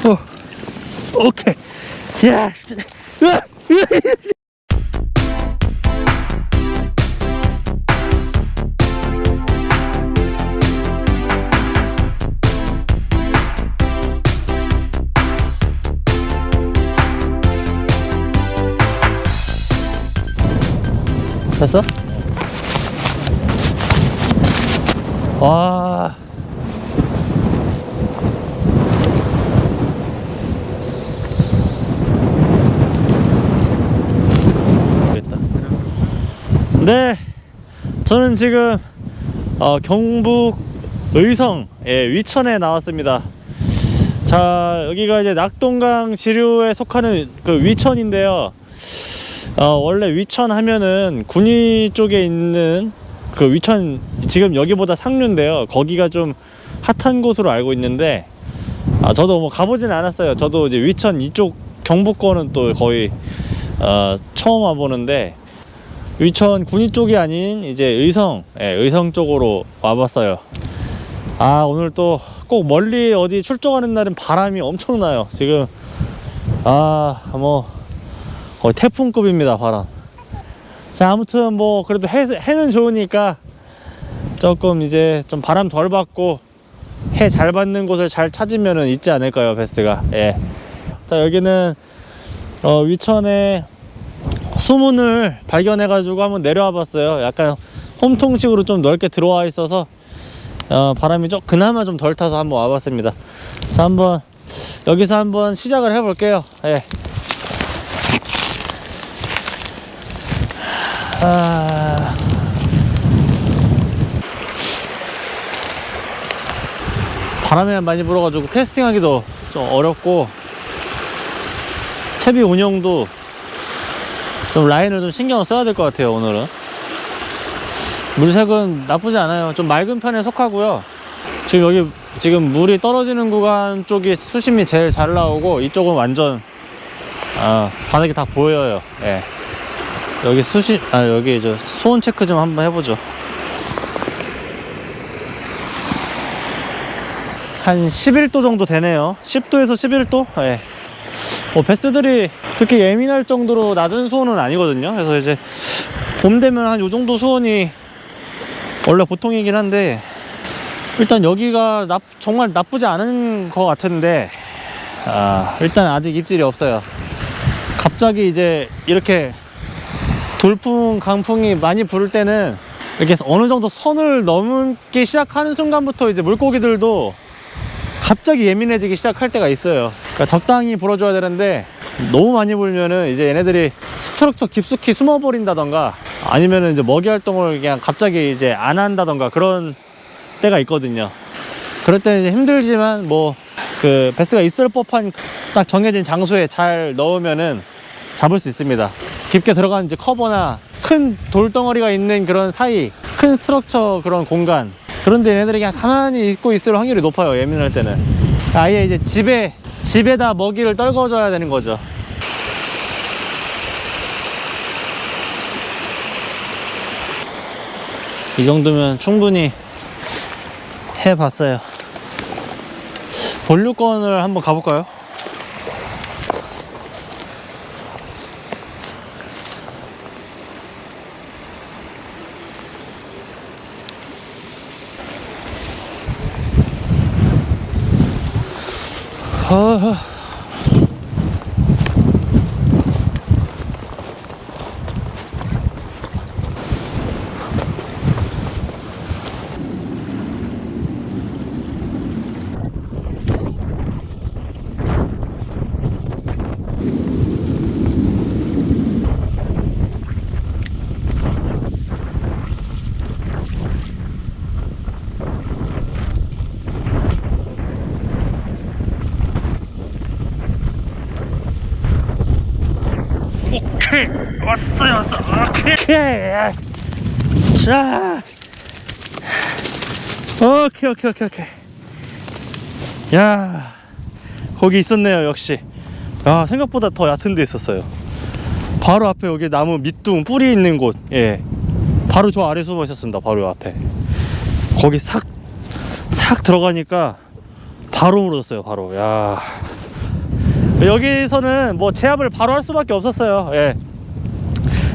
오케이. 야. 됐어? 와. 됐다. 네, 저는 지금 경북 의성 위천에 나왔습니다. 자, 여기가 이제 낙동강 지류에 속하는 그 위천인데요. 원래 위천 하면은 군위 쪽에 있는 그 위천, 지금 여기보다 상류인데요. 거기가 좀 핫한 곳으로 알고 있는데, 저도 뭐 가보진 않았어요. 저도 이제 위천 이쪽 경북권은 또 거의 처음 와보는데, 위천 군위 쪽이 아닌 이제 의성, 의성 쪽으로 와봤어요. 오늘 또 꼭 멀리 어디 출조하는 날은 바람이 엄청나요. 지금 뭐 거의 태풍급입니다, 바람. 자, 아무튼 뭐 그래도 해는 좋으니까 조금 이제 좀 바람 덜 받고 해 잘 받는 곳을 잘 찾으면은 있지 않을까요, 베스가. 자, 여기는 위천에 수문을 발견해 가지고 한번 내려와 봤어요. 약간 홈통식으로 좀 넓게 들어와 있어서 바람이 그나마 좀 덜 타서 한번 와봤습니다. 자, 한번 여기서 한번 시작을 해 볼게요. 바람이 많이 불어가지고 캐스팅하기도 좀 어렵고, 채비 운영도 좀 라인을 좀 신경을 써야 될 것 같아요. 오늘은 물색은 나쁘지 않아요. 좀 맑은 편에 속하고요. 지금 여기 물이 떨어지는 구간 쪽이 수심이 제일 잘 나오고, 이쪽은 완전 바닥이 다 보여요. 여기 여기 수온 체크 좀 한번 해보죠. 한 11도 정도 되네요. 10도에서 11도? 베스들이 그렇게 예민할 정도로 낮은 수온은 아니거든요. 그래서 이제 봄 되면 한 요 정도 수온이 원래 보통이긴 한데, 일단 여기가 정말 나쁘지 않은 것 같은데, 일단 아직 입질이 없어요. 갑자기 이제 이렇게 돌풍, 강풍이 많이 부를 때는 이렇게 어느 정도 선을 넘기 시작하는 순간부터 이제 물고기들도 갑자기 예민해지기 시작할 때가 있어요. 그러니까 적당히 불어줘야 되는데, 너무 많이 불면은 이제 얘네들이 스트럭처 깊숙이 숨어버린다던가, 아니면은 이제 먹이 활동을 그냥 갑자기 이제 안 한다던가, 그런 때가 있거든요. 그럴 때는 이제 힘들지만, 뭐 그 베스가 있을 법한 딱 정해진 장소에 잘 넣으면은 잡을 수 있습니다. 깊게 들어간 이제 커버나 큰 돌덩어리가 있는 그런 사이, 큰 스트럭처 그런 공간, 그런데 얘네들이 그냥 가만히 있고 있을 확률이 높아요. 예민할 때는 아예 이제 집에다 먹이를 떨궈줘야 되는 거죠. 이 정도면 충분히 해봤어요. 본류권을 한번 가볼까요? 오케이, 왔어. 오케이. 자, 오케이. 야, 거기 있었네요. 역시. 생각보다 더 얕은 데 있었어요. 바로 앞에 여기 나무 밑둥 뿌리 있는 곳, 바로 저 아래 숨어 있었습니다. 바로 앞에. 거기 싹 들어가니까 바로 물었어요. 바로. 야, 여기서는 뭐 제압을 바로 할 수밖에 없었어요. 예.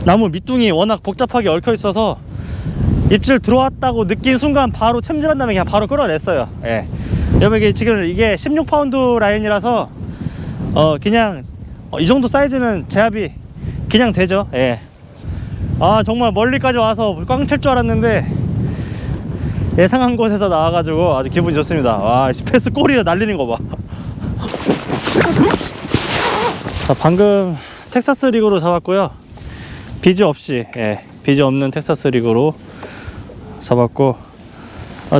나무 밑둥이 워낙 복잡하게 얽혀 있어서 입질 들어왔다고 느낀 순간 바로 챔질한 다음에 그냥 바로 끌어냈어요. 예. 여러분 이게 지금 이게 16파운드 라인이라서 그냥 이 정도 사이즈는 제압이 그냥 되죠. 예. 아 정말 멀리까지 와서 꽝 칠 줄 알았는데 예상한 곳에서 나와가지고 아주 기분이 좋습니다. 와 패스 꼬리에 날리는 거 봐. 자, 방금 텍사스 리그로 잡았고요. 비즈 없이, 예, 비즈 없는 텍사스 리그로 잡았고,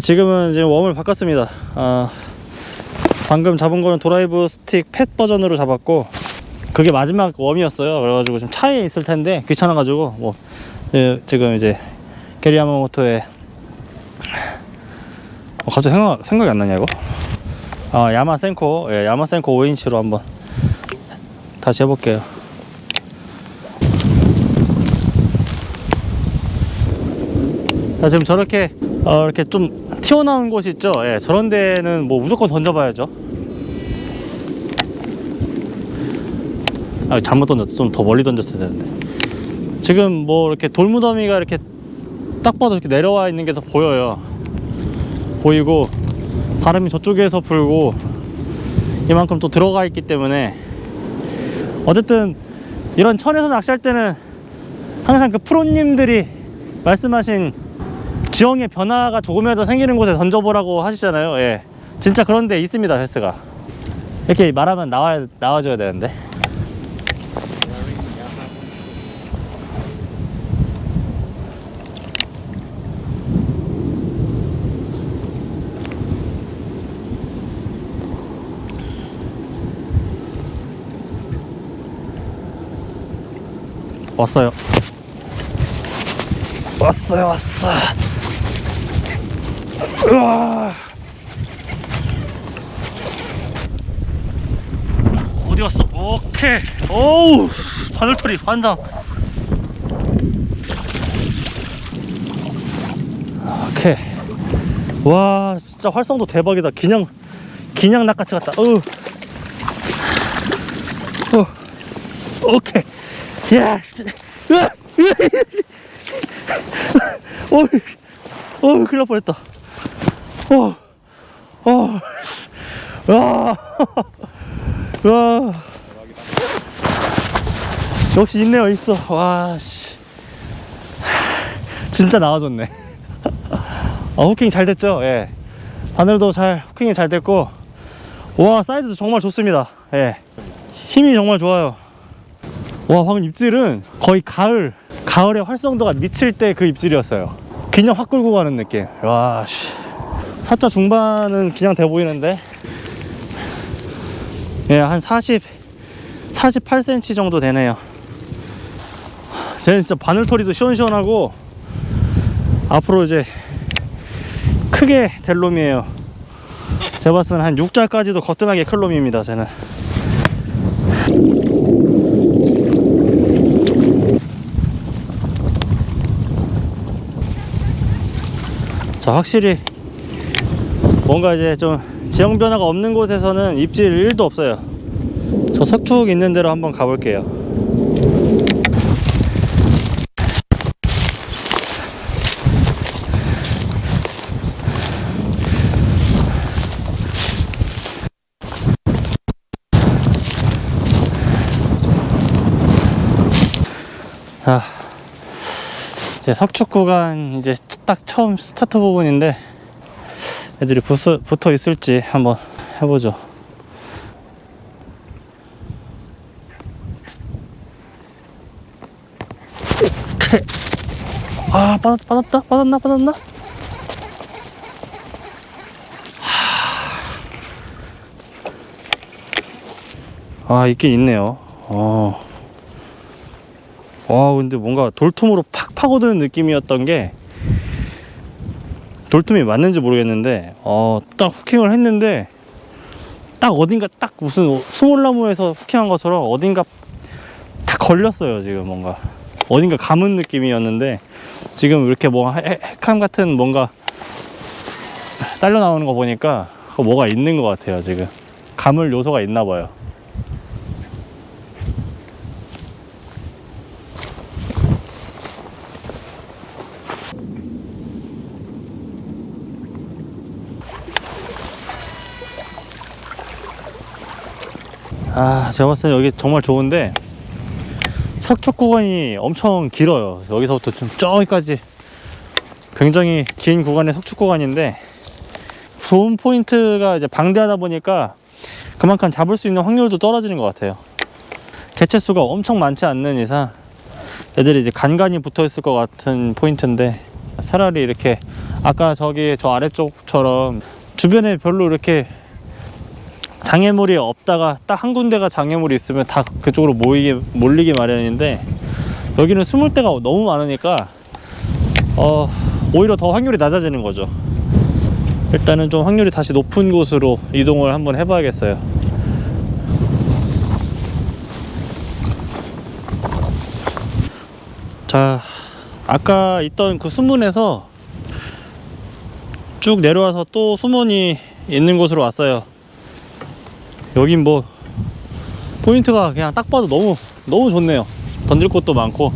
지금은 지금 웜을 바꿨습니다. 방금 잡은 거는 드라이브 스틱 팻 버전으로 잡았고, 그게 마지막 웜이었어요. 그래가지고 좀 차에 있을 텐데 귀찮아가지고 뭐 지금 이제 게리 야마모토의 갑자기 생각이 안 나냐 이거? 야마센코, 예, 야마센코 5인치로 한번 다시 해볼게요. 자, 지금 저렇게 이렇게 좀 튀어나온 곳이 있죠. 예, 저런 데는 뭐 무조건 던져봐야죠. 잘못 던졌어. 좀 더 멀리 던졌어야 되는데. 지금 뭐 이렇게 돌무더미가 이렇게 딱 봐도 이렇게 내려와 있는 게 더 보여요. 보이고 바람이 저쪽에서 불고 이만큼 또 들어가 있기 때문에 어쨌든 이런 천에서 낚시할 때는 항상 그 프로님들이 말씀하신 지형의 변화가 조금이라도 생기는 곳에 던져보라고 하시잖아요. 예, 진짜 그런 데 있습니다. 패스가 이렇게 말하면 나와줘야 되는데. 왔어요. 왔어. 으아. 어디 갔어? 오케이. 오우, 바늘털이 환장. 오케이. 와, 진짜 활성도 대박이다. 그냥 낚아채 같다. 오케이. 야, 큰일 날 뻔했다. 와, 역시 있네요, 있어. 와, 씨, 진짜 나와줬네. 후킹 잘 됐죠? 예, 바늘도 후킹이 잘 됐고, 와, 사이즈도 정말 좋습니다. 예, 힘이 정말 좋아요. 와, 방금 입질은 거의 가을의 활성도가 미칠 때 그 입질이었어요. 그냥 확 끌고 가는 느낌. 와, 씨. 4자 중반은 그냥 돼 보이는데, 예, 한 48cm 정도 되네요. 쟤는 진짜 바늘털이도 시원시원하고, 앞으로 이제 크게 될 놈이에요. 제가 봤을 때는 한 6자까지도 거뜬하게 클 놈입니다, 쟤는. 자, 확실히 뭔가 이제 좀 지형 변화가 없는 곳에서는 입질 1도 없어요. 저 석축 있는 데로 한번 가볼게요. 자, 이제 석축 구간 이제 딱 처음 스타트 부분인데 애들이 붙어 있을지 한번 해보죠. 오케이. 빠졌나? 있긴 있네요. 근데 뭔가 돌tum으로 팍 파고드는 느낌이었던 게, 돌tum이 맞는지 모르겠는데 딱 후킹을 했는데 딱 어딘가 딱 무슨 수몰나무에서 후킹한 것처럼 어딘가 딱 걸렸어요. 지금 뭔가 어딘가 감은 느낌이었는데, 지금 이렇게 뭔가 핵감 같은 뭔가 딸려 나오는 거 보니까 뭐가 있는 것 같아요. 지금 감을 요소가 있나 봐요. 제가 봤을 때 여기 정말 좋은데 석축 구간이 엄청 길어요. 여기서부터 좀 저기까지 굉장히 긴 구간의 석축 구간인데, 좋은 포인트가 이제 방대하다 보니까 그만큼 잡을 수 있는 확률도 떨어지는 것 같아요. 개체수가 엄청 많지 않는 이상 애들이 이제 간간히 붙어 있을 것 같은 포인트인데, 차라리 이렇게 아까 저기 저 아래쪽처럼 주변에 별로 이렇게 장애물이 없다가 딱 한 군데가 장애물이 있으면 다 그쪽으로 몰리기 마련인데, 여기는 숨을 데가 너무 많으니까 오히려 더 확률이 낮아지는 거죠. 일단은 좀 확률이 다시 높은 곳으로 이동을 한번 해봐야겠어요. 자, 아까 있던 그 수문에서 쭉 내려와서 또 수문이 있는 곳으로 왔어요. 여긴 뭐 포인트가 그냥 딱 봐도 너무 좋네요. 던질 곳도 많고.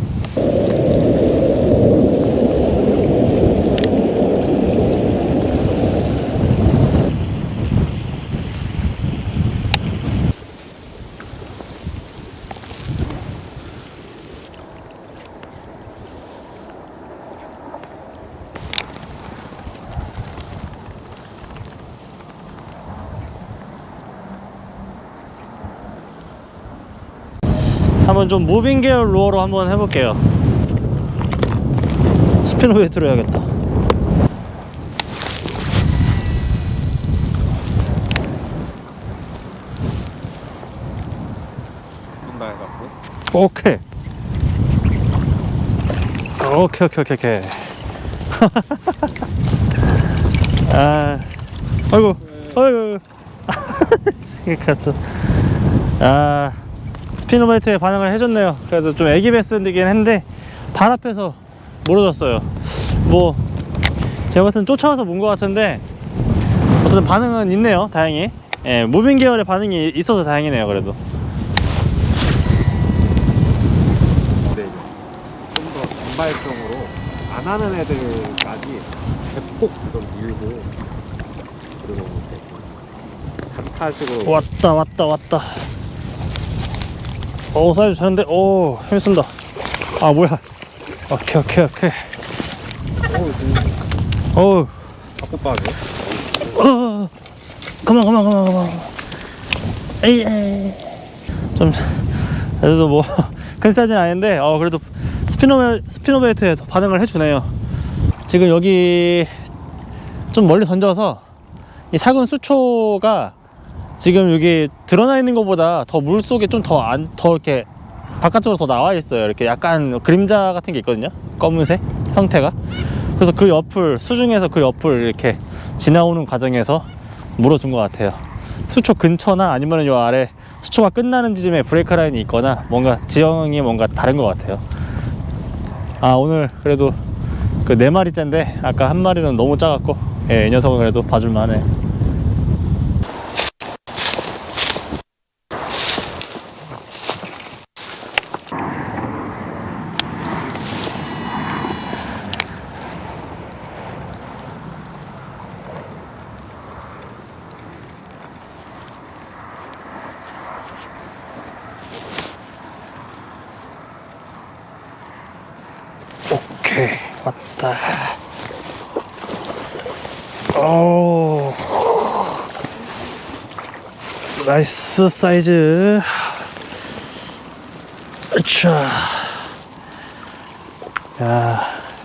한번 좀 무빙 계열 루어로 한번 해볼게요. 스피너웨이트로 해야겠다. 오케이. 아이고 스피너베이트에 반응을 해줬네요. 그래도 좀 애기 베스이긴 했는데 발 앞에서 멀어졌어요. 뭐 제가 봤을 땐 쫓아와서 문 것 같은데 어쨌든 반응은 있네요. 다행히. 예, 무빙 계열의 반응이 있어서 다행이네요. 그래도 좀 더 단발성으로 안 하는 애들까지 대폭 좀 밀고, 그리고 단타식으로. 왔다. 오, 사이즈 좋은데. 오, 힘쓴다. 뭐야. 오케이. 어우, 자꾸 빠져. 그만. 에이. 좀, 그래도 뭐, 큰 사이즈는 아닌데, 그래도 스피너베이트에 반응을 해주네요. 지금 여기 좀 멀리 던져서 이 작은 수초가 지금 여기 드러나 있는 것보다 더 물 속에 좀 더 이렇게 바깥쪽으로 더 나와 있어요. 이렇게 약간 그림자 같은 게 있거든요. 검은색 형태가. 그래서 그 옆을, 수중에서 그 옆을 이렇게 지나오는 과정에서 물어준 것 같아요. 수초 근처나 아니면 요 아래 수초가 끝나는 지점에 브레이크 라인이 있거나 뭔가 지형이 뭔가 다른 것 같아요. 오늘 그래도 그 4마리째인데 아까 한 마리는 너무 작았고, 이 녀석은 그래도 봐줄만해. 오케이, 왔다. 오, 나이스 사이즈. 자, 야,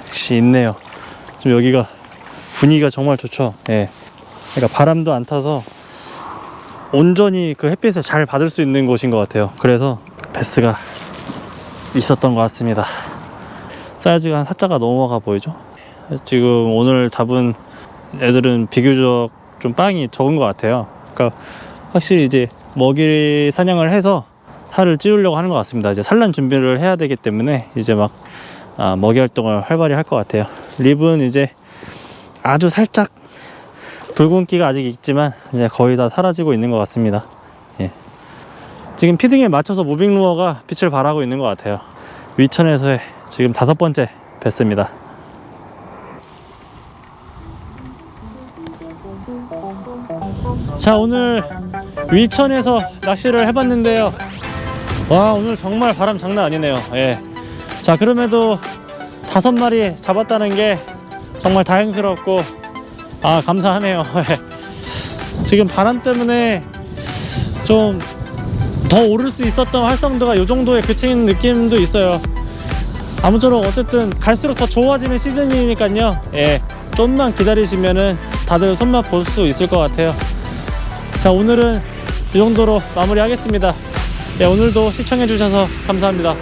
역시 있네요. 좀 여기가 분위기가 정말 좋죠. 예, 그러니까 바람도 안 타서 온전히 그 햇빛을 잘 받을 수 있는 곳인 것 같아요. 그래서 베스가 있었던 것 같습니다. 사이즈가 한 4자가 넘어가 보이죠. 지금 오늘 잡은 애들은 비교적 좀 빵이 적은 것 같아요. 그러니까 확실히 이제 먹이 사냥을 해서 살을 찌우려고 하는 것 같습니다. 이제 산란 준비를 해야 되기 때문에 이제 막 먹이 활동을 활발히 할 것 같아요. 립은 이제 아주 살짝 붉은기가 아직 있지만 이제 거의 다 사라지고 있는 것 같습니다. 예. 지금 피딩에 맞춰서 무빙 루어가 빛을 발하고 있는 것 같아요. 위천에서의 지금 5번째 베스입니다. 자, 오늘 위천에서 낚시를 해봤는데요. 와, 오늘 정말 바람 장난 아니네요. 예. 자, 그럼에도 5마리 잡았다는 게 정말 다행스럽고 감사하네요. 지금 바람 때문에 좀 더 오를 수 있었던 활성도가 이 정도에 그치는 느낌도 있어요. 아무쪼록 어쨌든 갈수록 더 좋아지는 시즌이니까요. 예, 좀만 기다리시면은 다들 손맛 볼 수 있을 것 같아요. 자, 오늘은 이 정도로 마무리하겠습니다. 예, 오늘도 시청해 주셔서 감사합니다.